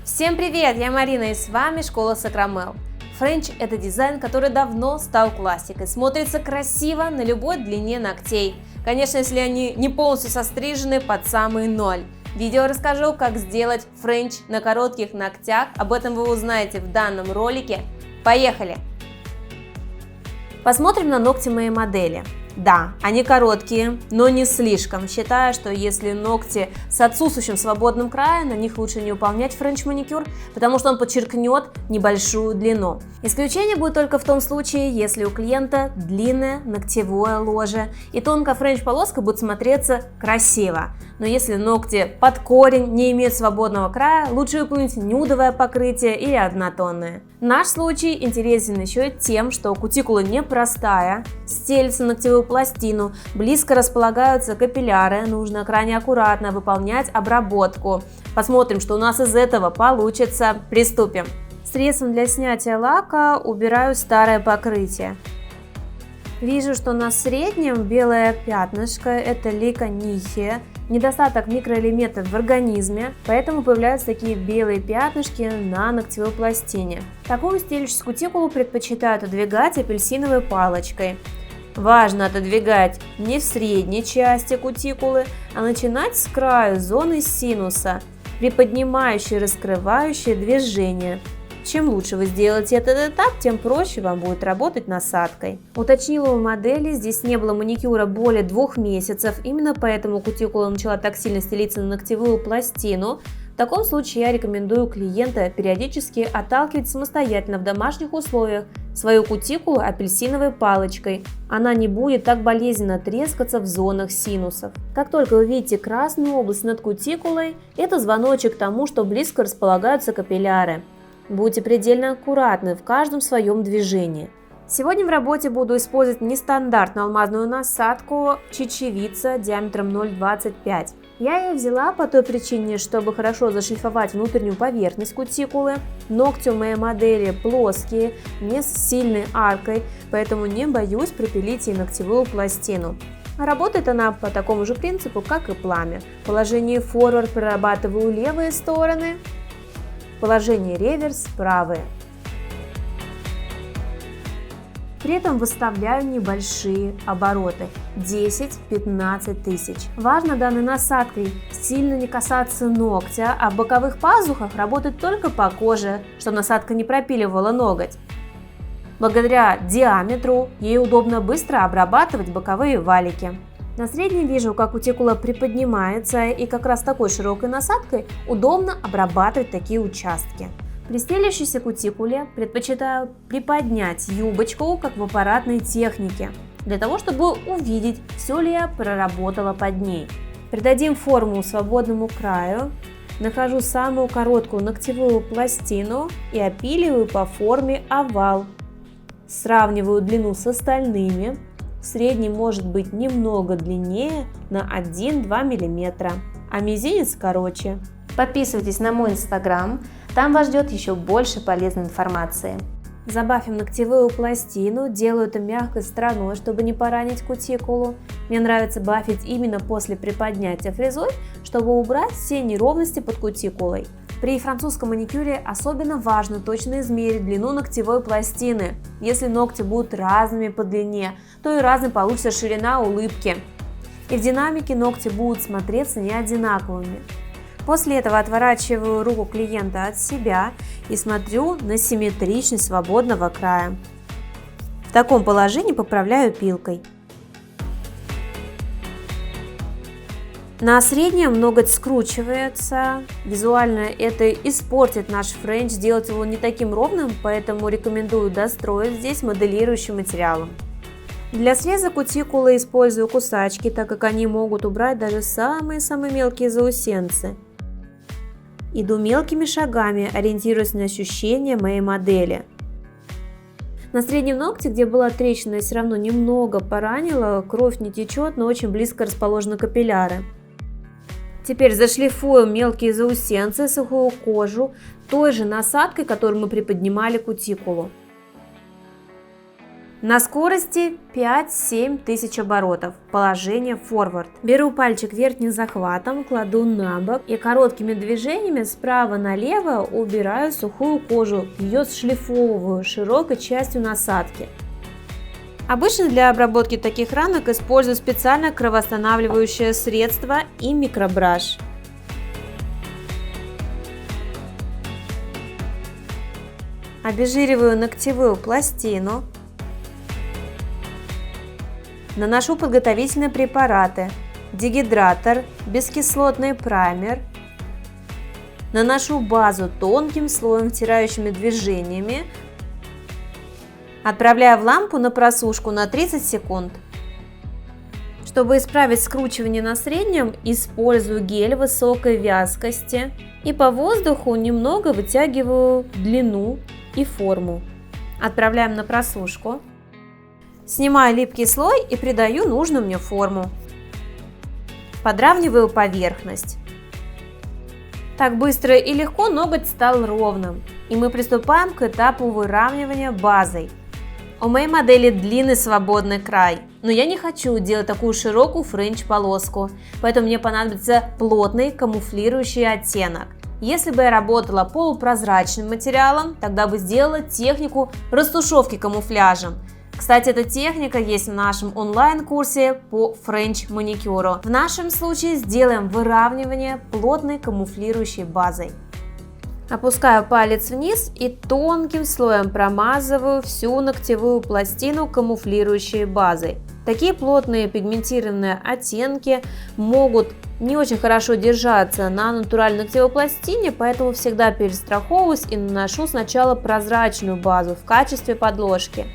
Всем привет, я Марина и с вами Школа Сакрамел. Френч – это дизайн, который давно стал классикой, смотрится красиво на любой длине ногтей. Конечно, если они не полностью сострижены под самый ноль. В видео расскажу, как сделать френч на коротких ногтях, об этом вы узнаете в данном ролике. Поехали! Посмотрим на ногти моей модели. Да, они короткие, но не слишком. Считаю, что если ногти с отсутствующим свободным краем, на них лучше не выполнять френч-маникюр, потому что он подчеркнет небольшую длину. Исключение будет только в том случае, если у клиента длинное ногтевое ложе и тонкая френч-полоска будет смотреться красиво. Но если ногти под корень не имеют свободного края, лучше выполнить нюдовое покрытие или однотонное. Наш случай интересен еще тем, что кутикула непростая, стелится на ногтевую пластину, близко располагаются капилляры, нужно крайне аккуратно выполнять обработку. Посмотрим, что у нас из этого получится. Приступим. Средством для снятия лака убираю старое покрытие. Вижу, что на среднем белое пятнышко – это лейконихия. Недостаток микроэлементов в организме, поэтому появляются такие белые пятнышки на ногтевой пластине. Такую стелющуюся кутикулу предпочитают отодвигать апельсиновой палочкой. Важно отодвигать не в средней части кутикулы, а начинать с краю зоны синуса, приподнимающее и раскрывающее движение. Чем лучше вы сделаете этот этап, тем проще вам будет работать насадкой. Уточнила у модели, здесь не было маникюра более 2 месяцев, именно поэтому кутикула начала так сильно стелиться на ногтевую пластину. В таком случае я рекомендую клиента периодически отталкивать самостоятельно в домашних условиях свою кутикулу апельсиновой палочкой. Она не будет так болезненно трескаться в зонах синусов. Как только вы видите красную область над кутикулой, это звоночек к тому, что близко располагаются капилляры. Будьте предельно аккуратны в каждом своем движении. Сегодня в работе буду использовать нестандартную алмазную насадку чечевица диаметром 0,25. Я ее взяла по той причине, чтобы хорошо зашлифовать внутреннюю поверхность кутикулы. Ногти у моей модели плоские, не с сильной аркой, поэтому не боюсь пропилить ей ногтевую пластину. Работает она по такому же принципу, как и пламя. В положении форвард прорабатываю левые стороны, положение реверс правые. При этом выставляю небольшие обороты 10-15 тысяч. Важно данной насадкой сильно не касаться ногтя, а в боковых пазухах работать только по коже, чтобы насадка не пропиливала ноготь. Благодаря диаметру ей удобно быстро обрабатывать боковые валики. На среднем вижу, как кутикула приподнимается, и как раз такой широкой насадкой удобно обрабатывать такие участки. При стелящейся кутикуле предпочитаю приподнять юбочку, как в аппаратной технике, для того, чтобы увидеть, все ли я проработала под ней. Придадим форму свободному краю, нахожу самую короткую ногтевую пластину и опиливаю по форме овал. Сравниваю длину с остальными. Средний может быть немного длиннее на 1-2 мм, а мизинец короче. Подписывайтесь на мой инстаграм, там вас ждет еще больше полезной информации. Забафим ногтевую пластину, делаю это мягкой стороной, чтобы не поранить кутикулу. Мне нравится бафить именно после приподнятия фрезой, чтобы убрать все неровности под кутикулой. При французском маникюре особенно важно точно измерить длину ногтевой пластины. Если ногти будут разными по длине, то и разной получится ширина улыбки. И в динамике ногти будут смотреться не одинаковыми. После этого отворачиваю руку клиента от себя и смотрю на симметричность свободного края. В таком положении поправляю пилкой. На среднем ноготь скручивается. Визуально это испортит наш френч, сделать его не таким ровным, поэтому рекомендую достроить здесь моделирующим материалом. Для среза кутикулы использую кусачки, так как они могут убрать даже самые-самые мелкие заусенцы. Иду мелкими шагами, ориентируясь на ощущения моей модели. На среднем ногте, где была трещина, я все равно немного поранила, кровь не течет, но очень близко расположены капилляры. Теперь зашлифуем мелкие заусенцы, сухую кожу той же насадкой, которой мы приподнимали кутикулу. На скорости 5-7 тысяч оборотов. Положение форвард. Беру пальчик верхним захватом, кладу на бок и короткими движениями справа налево убираю сухую кожу, ее сшлифовываю широкой частью насадки. Обычно для обработки таких ранок использую специальное кровоостанавливающее средство и микробраш. Обезжириваю ногтевую пластину. Наношу подготовительные препараты, дегидратор, бескислотный праймер. Наношу базу тонким слоем втирающими движениями. Отправляю в лампу на просушку на 30 секунд. Чтобы исправить скручивание на среднем, использую гель высокой вязкости и по воздуху немного вытягиваю длину и форму. Отправляем на просушку. Снимаю липкий слой и придаю нужную мне форму. Подравниваю поверхность. Так быстро и легко ноготь стал ровным, и мы приступаем к этапу выравнивания базой. У моей модели длинный свободный край, но я не хочу делать такую широкую френч-полоску, поэтому мне понадобится плотный камуфлирующий оттенок. Если бы я работала полупрозрачным материалом, тогда бы сделала технику растушевки камуфляжем. Кстати, эта техника есть в нашем онлайн-курсе по френч-маникюру. В нашем случае сделаем выравнивание плотной камуфлирующей базой. Опускаю палец вниз и тонким слоем промазываю всю ногтевую пластину камуфлирующей базой. Такие плотные пигментированные оттенки могут не очень хорошо держаться на натуральной ногтевой пластине, поэтому всегда перестраховываюсь и наношу сначала прозрачную базу в качестве подложки.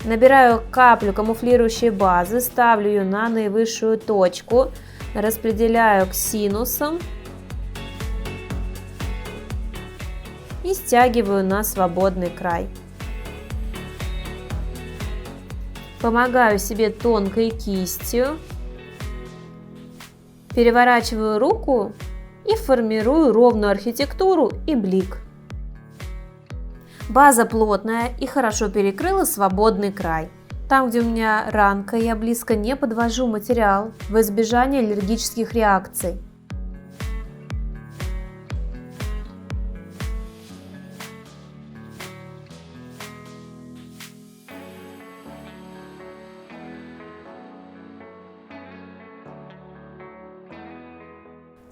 Набираю каплю камуфлирующей базы, ставлю ее на наивысшую точку, распределяю к синусам и стягиваю на свободный край. Помогаю себе тонкой кистью, переворачиваю руку и формирую ровную архитектуру и блик. База плотная и хорошо перекрыла свободный край. Там, где у меня ранка, я близко не подвожу материал в избежание аллергических реакций.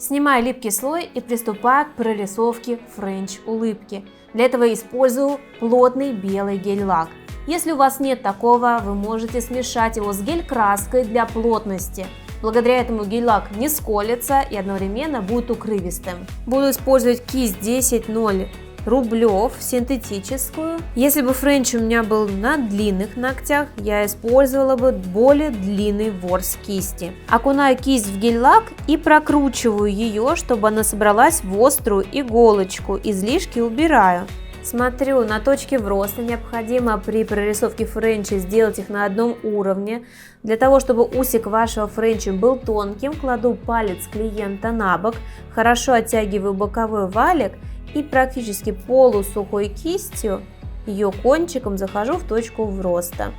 Снимаю липкий слой и приступаю к прорисовке френч-улыбки. Для этого использую плотный белый гель-лак. Если у вас нет такого, вы можете смешать его с гель-краской для плотности. Благодаря этому гель-лак не сколется и одновременно будет укрывистым. Буду использовать кисть 10-0 рублев синтетическую. Если бы френч у меня был на длинных ногтях, я использовала бы более длинный ворс кисти. Окунаю кисть в гель-лак и прокручиваю ее, чтобы она собралась в острую иголочку. Излишки убираю. Смотрю на точки вроста, необходимо при прорисовке френча сделать их на одном уровне. Для того, чтобы усик вашего френча был тонким, кладу палец клиента на бок, хорошо оттягиваю боковой валик и практически полусухой кистью ее кончиком захожу в точку вроста.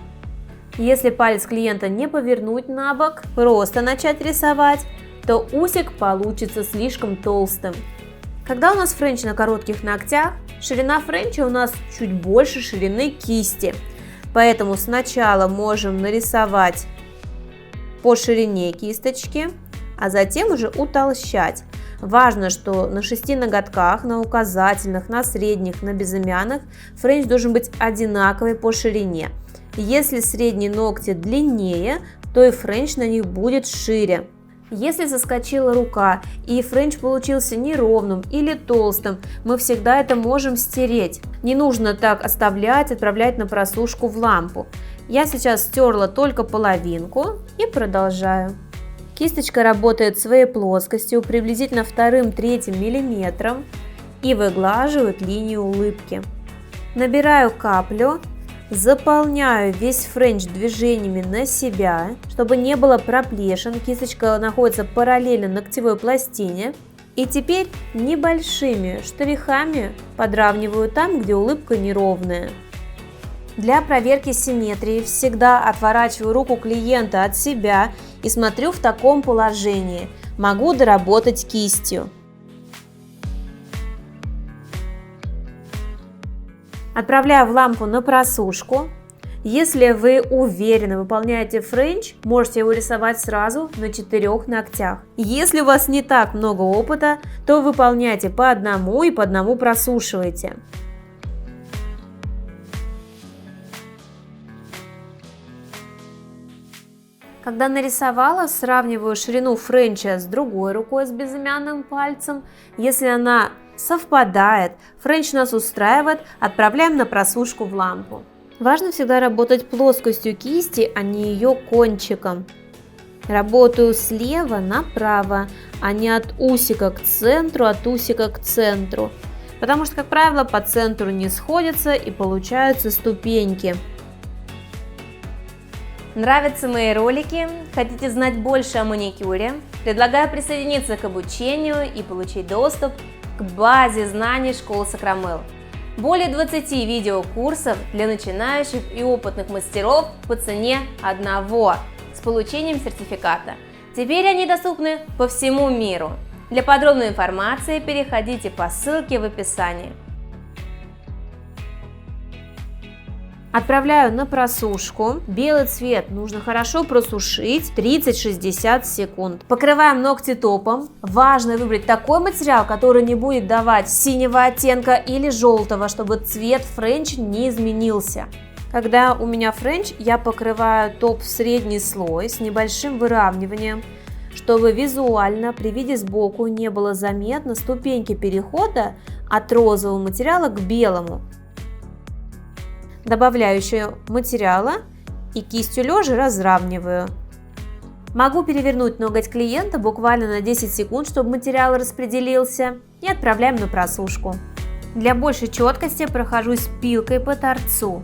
Если палец клиента не повернуть на бок, просто начать рисовать, то усик получится слишком толстым. Когда у нас френч на коротких ногтях, ширина френча у нас чуть больше ширины кисти, поэтому сначала можем нарисовать по ширине кисточки, а затем уже утолщать. Важно, что на 6 ноготках, на указательных, на средних, на безымянных френч должен быть одинаковый по ширине. Если средние ногти длиннее, то и френч на них будет шире. Если соскочила рука и френч получился неровным или толстым, мы всегда это можем стереть. Не нужно так оставлять, отправлять на просушку в лампу. Я сейчас стерла только половинку и продолжаю. Кисточка работает своей плоскостью приблизительно 2-3 мм и выглаживает линию улыбки. Набираю каплю, заполняю весь френч движениями на себя, чтобы не было проплешин. Кисточка находится параллельно ногтевой пластине. И теперь небольшими штрихами подравниваю там, где улыбка неровная. Для проверки симметрии всегда отворачиваю руку клиента от себя и смотрю в таком положении. Могу доработать кистью. Отправляю в лампу на просушку. Если вы уверенно выполняете френч, можете его рисовать сразу на 4 ногтях. Если у вас не так много опыта, то выполняйте по одному и по одному просушивайте. Когда нарисовала, сравниваю ширину френча с другой рукой с безымянным пальцем. Если она совпадает, френч нас устраивает, отправляем на просушку в лампу. Важно всегда работать плоскостью кисти, а не ее кончиком. Работаю слева направо, а не от усика к центру, от усика к центру. Потому что, как правило, по центру не сходятся и получаются ступеньки. Нравятся мои ролики? Хотите знать больше о маникюре? Предлагаю присоединиться к обучению и получить доступ к базе знаний школы Сакрамел. Более 20 видеокурсов для начинающих и опытных мастеров по цене одного с получением сертификата. Теперь они доступны по всему миру. Для подробной информации переходите по ссылке в описании. Отправляю на просушку. Белый цвет нужно хорошо просушить 30-60 секунд. Покрываем ногти топом. Важно выбрать такой материал, который не будет давать синего оттенка или желтого, чтобы цвет френч не изменился. Когда у меня френч, я покрываю топ в средний слой с небольшим выравниванием, чтобы визуально при виде сбоку не было заметно ступеньки перехода от розового материала к белому. Добавляю еще материала и кистью лежа разравниваю. Могу перевернуть ноготь клиента буквально на 10 секунд, чтобы материал распределился, и отправляем на просушку. Для большей четкости прохожусь пилкой по торцу.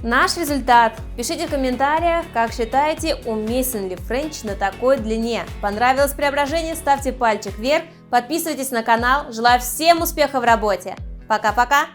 Наш результат. Пишите в комментариях, как считаете, уместен ли френч на такой длине. Понравилось преображение? Ставьте пальчик вверх, подписывайтесь на канал. Желаю всем успехов в работе. Пока-пока!